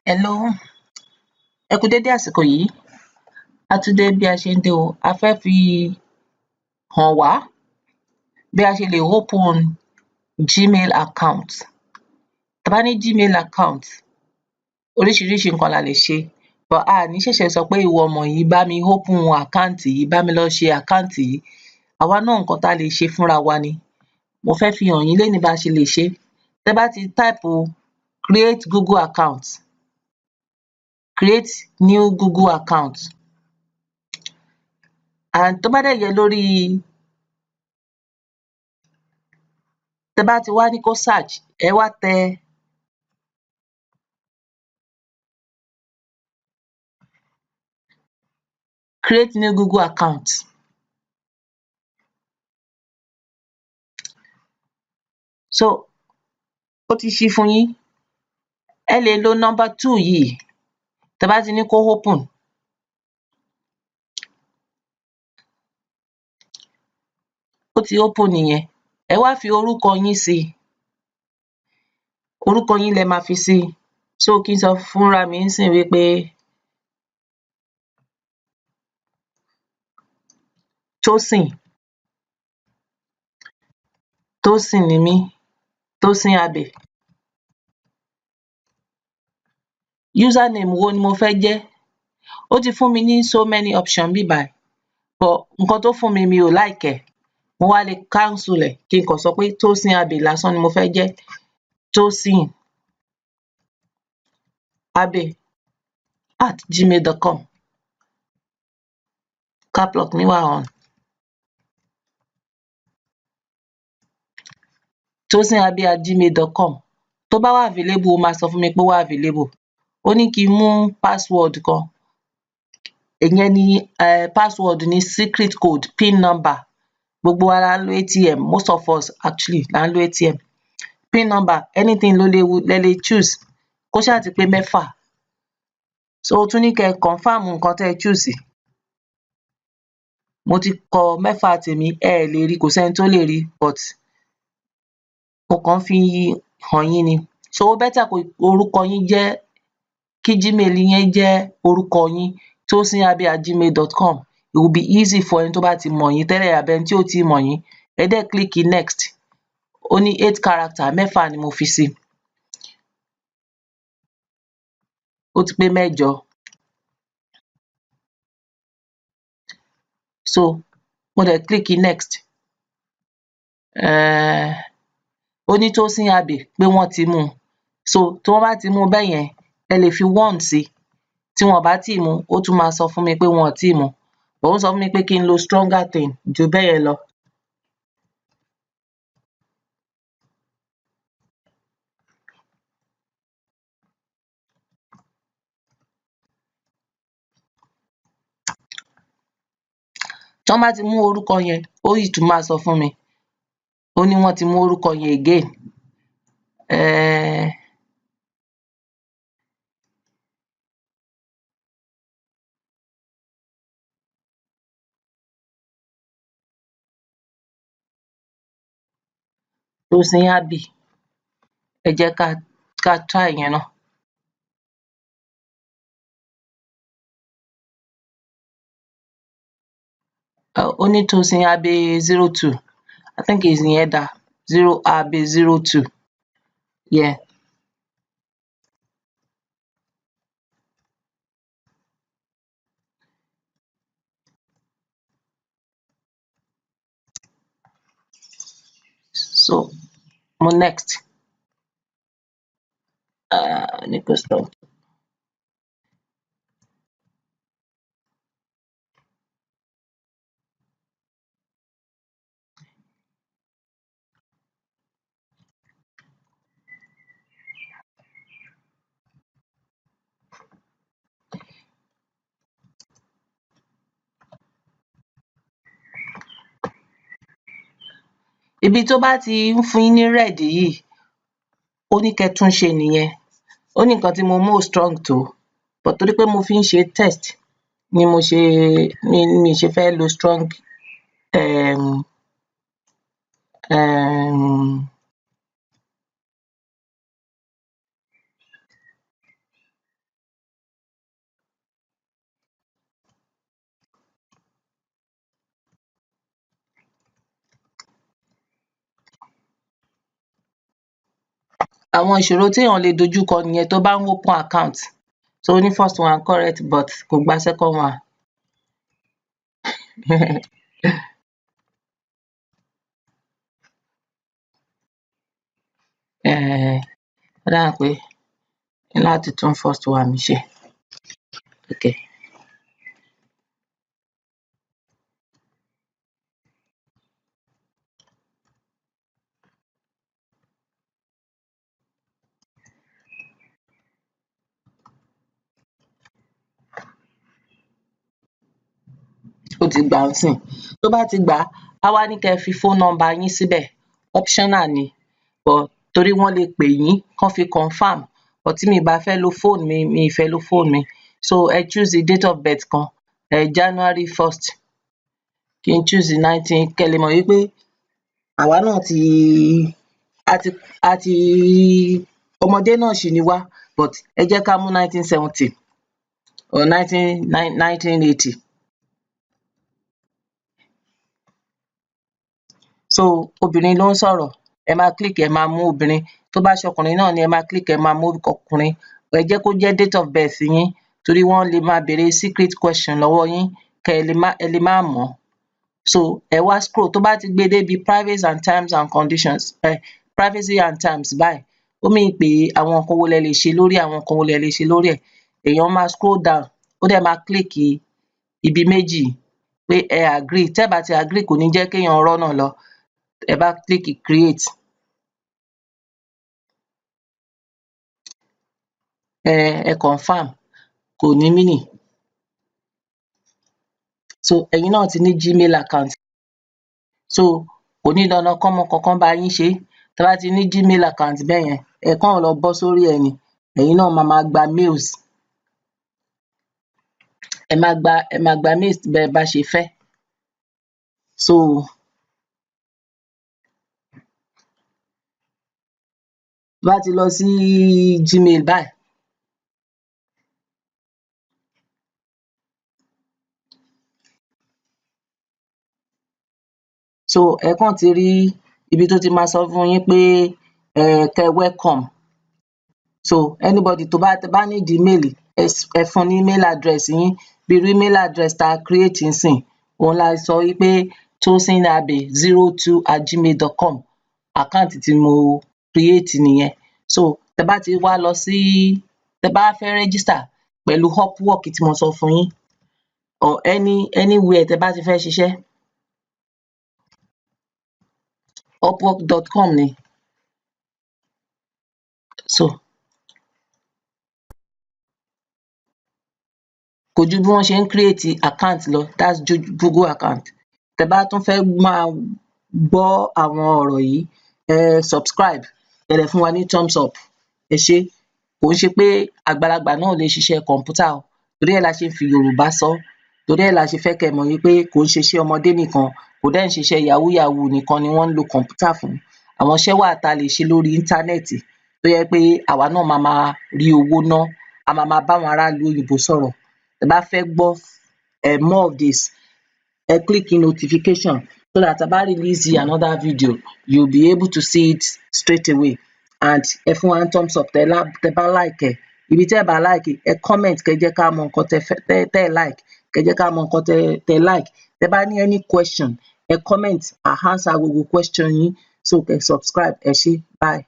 Hello, ẹ kú dédé àsìkò yìí. A tún dé bí a ṣe ń dé o. A fẹ́ fi hàn wá bí a ṣe lè open Gmail account. Tá bá ní Gmail account, oríṣiríṣi nǹkan la lè ṣe, but a ní ṣẹ̀ṣẹ̀ sọ pé ìwọ ọmọ yìí bá mi open account yìí, bá mi lọ ṣe account yìí. Àwa náà nǹkan tá lè ṣe fúnra wa ni. Mo fẹ́ fi hàn yín lénìí bá ṣe lè ṣé. Tẹ́ bá ti type create Google account, create new Google account, and tó bá dẹ̀ yẹ lórí, tẹ́ bá ti wá ní kó search, ẹ wá tẹ create new Google account. So, ó ti ṣí fún yín. Ẹ lè lo number 2 yìí. Tẹ́ bá ti ní kó open, ó ti open nìyẹn. Ẹ wá fi orúkọ yín sí. Orúkọ yín lẹ máa fi sí. So, kí n sọ fúnra mi ńsìnyí wípé Tósìn. Tósìn ni mí. Tósìn Abbey. Username wo ni mo fẹ́ jẹ́? Ó ti fún mi ní so many option níbí báyìí, but nǹkan tó fún mi, mi ò like ẹ̀. Mo wá lè cancel ẹ̀ kí n kàn sọ pé Tósìn Abbey lásán ni mo fẹ́ jẹ́. Tósìn Abbey @gmail.com. Caps lock mi wà on. Tósìn Abbey @gmail.com. Tó bá wà available, ó máa sọ fún mi pé ó wà available. Ó ní kí n mú password kan. Ìyẹn ni password ni secret code, PIN number. Gbogbo wa la ń lo ATM. Most of us actually la ń lo ATM. PIN number, anything lẹ lè choose. Kó ṣáà ti pé 6. So, ó tún ní kẹ́ confirm nǹkan tẹ́ ẹ choose. Mo ti kọ 6 tèmi, ẹ ẹ̀ lè rí, kò sẹ́ni tó lè rí, but mo kàn fi hàn yín ni. So, ó better kó orúkọ yín jẹ́, kí Gmail yẹn jẹ́ orúkọ yín, tosin@gmail.com. It will be easy for ẹni tó bá ti mọ̀ yín tẹ́lẹ̀ àbí ẹni tí ò tíì mọ̀ yín. Ẹ dẹ̀ click next. Ó ní 8 character, 6 ni mo fi sí. Ó ti pé 8. So, mo dẹ̀ click next. Ó ní Tósìn Abbey pé wọ́n ti mú. So, tí wọ́n bá ti mú bẹ́yẹn, ẹ lè fi 1 sí. Tí wọn ò bá tíì mú, ó tún máa sọ fún mi pé wọn ò tíì mú. But ó sọ fún mi pé kí n lo stronger thing ju bẹ́yẹn lọ. Tí wọ́n bá ti mú orúkọ yẹn, ó yìí tún máa sọ fún mi. Ó ní wọ́n ti mú orúkọ yẹn again. Tósìn Abbey. Ẹ jẹ́ ká try yẹn náà. Ó ní Tósìn Abbey 02. I think it's in header. 0 Abbey 02. Yeah. So, mo next. Ní kò stop. Ibi tó bá ti ń fún yín ní red yìí, ó ní kẹ́ tún ṣe nìyẹn. Ó ní nǹkan tí mo mú ò strong tó, but torí pé mo fi ń ṣe test ni mi ṣe fẹ́ lo strong àwọn ìṣòro téèyàn lè dojú kọ nìyẹn tó bá ń open account. So ó ní first one correct but kò gba second one. Ó dà pé láti tún first one mi ṣe. Okay. Ó ti gbà ń sìn. Tó bá ti gbà á wá ní kẹ́ ẹ fi phone number yín síbẹ̀, optional ni but torí wọ́n lè pè yín kán fi confirm but tí mi ì bá fẹ́ lo phone mi, mi ì fẹ́ lo phone mi. So ẹ choose date of birth kan, January 1st kí n choose 19 kẹ́ ẹ lè mọ̀ wípé àwa náà a ti ọmọdé náà ṣì ni wá but ẹ jẹ́ ká mú 1970 or 1980. So obìnrin ló ń sọ̀rọ̀, ẹ máa click ẹ máa mú obìnrin. Tó bá ṣọkùnrin náà ni ẹ máa click ẹ máa mú ọkùnrin. Ẹ jẹ́ kó jẹ́ date of birth yín torí wọ́n lè máa béèrè secret question lọ́wọ́ yín kẹ́ ẹ lè má mọ̀ ọ́. So ẹ wá scroll tó bá ti gbé débi privacy and terms and conditions privacy and terms báyìí ó mean pé àwọn nǹkan wo lẹ lè ṣe lórí ẹ̀, àwọn nǹkan wo lẹ lè ṣe lórí ẹ̀. Èèyàn máa scroll down ó dẹ̀ máa click ibi méjì pé ẹ agree. Tẹ́ ẹ̀ bá ti agree kò ní jẹ́ kéèyàn rọ́nà lọ. Ẹ bá click create ẹ confirm kò ní meaning. So ẹ̀yin náà ti ní Gmail account. So kò ní dandan kọ́mọ kankan bá yín ṣe é. Tẹ́ bá ti ní Gmail account bẹ́yẹn ẹ kàn lọ bọ́ sórí ẹ̀ ni. Ẹ̀yin náà máa gba mails. Ẹ máa gba mails bẹ́ bá ṣe fẹ́. So bá ti lọ sí Gmail báyìí so ẹ kàn ti rí ibi tó ti máa sọ fún yín pé kẹ́ welcome. So anybody tó bá need email ẹ fún ní email address yín bí irú email address tá a create nsìn òun la sọ wípé tosinabe02@gmail.com account tí mo create nìyẹn. So tẹ́ bá ti wá lọ sí tẹ́ bá fẹ́ register pẹ̀lú Upwork tí mo sọ fún yín or anywhere tẹ́ bá ti fẹ́ ṣiṣẹ́ upwork.com ni. So kò ju bí wọ́n ṣe ń create account lọ, that's Google account. Tẹ́ bá tún fẹ́ máa gbọ́ àwọn ọ̀rọ̀ yìí subscribe ẹ dẹ̀ fún wa ní thumbs up. Ẹ ṣé. Kò ń ṣe pé àgbàlagbà náà ò lè ṣiṣẹ́ kọ̀m̀pútà o torí ẹ̀ la ṣe ń fi Yorùbá sọ́. Torí ẹ̀ la ṣe fẹ́ kẹ́ ẹ mọ̀ wípé kò ń ṣiṣẹ́ ọmọdé nìkan kò dẹ̀ ń ṣiṣẹ́ yahoo yahoo nìkan ni wọ́n ń lo kọ̀m̀pútà fún. Àwọn iṣẹ́ wà tá a lè ṣe lórí íńtánẹ́ẹ̀tì tó jẹ́ pé àwa náà máa rí owó ná. A máa báwọn ará ìlú òyìnbó sọ̀rọ̀. Tẹ́ bá fẹ́ gbọ́ more of this ẹ click notification so that tá a bá release another video you'll be able to see it straight away. And ẹ fún wa ní thumbs up tẹ́ bá like ẹ̀. Ibi tẹ́ ẹ̀ bá like ẹ comment kẹ́ jẹ́ ká mọ nǹkan tẹ́ ẹ like kẹ́ jẹ́ ká mọ nǹkan tẹ́ like. Tẹ́ bá ní any question ẹ comment, à answer gbogbo question yín. So kẹ́ subscribe. Ẹ ṣé. Bye.